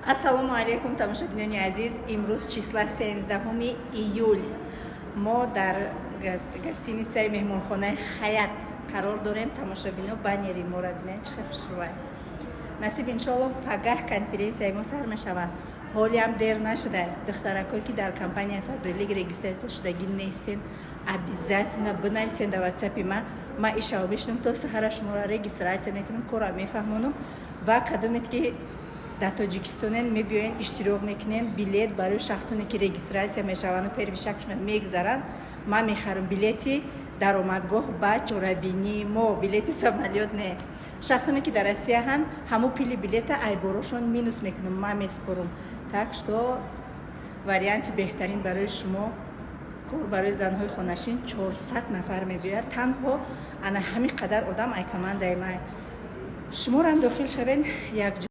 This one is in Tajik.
ассалому алейкум тамошобинони азиз. имрӯз числа 13 июл мо дар гостиницаи меҳмонхонаи ҳаят қарор дорем. тамошобино баннери моро бинед, чӣ хел хушрӯай. насиб иншоаллоҳ пагаҳ конференсияи мо сар мешавад. ҳолиам дер нашуда. духтаракое ки дар компания фабрилик регистратсия шудагӣ нестен, обязательно бинависен дар ватсапи ма ишао бишнам то сахара шуморо регистратсия мекунам, кора мефаҳмонам ва кадомет ки дар тоҷикистонен мебиёен иштирок мекунен билет барои шахсоне ки регистратсия мешаванд первишакшона мегзаранд. ман мехарам билети даромадгоҳ ба чорабинии мо, билети самолёт не. шахсоне ки дар Россияанд ҳамо пили билета айборошон минус мекунам, ман меспорам. так что варианти беҳтарин барои шумо кор барои занҳои хонашин 400 нафар мебиёяд. танҳо ана ҳамин қадар одам ай командаи май. шуморо ҳам дохил шавен як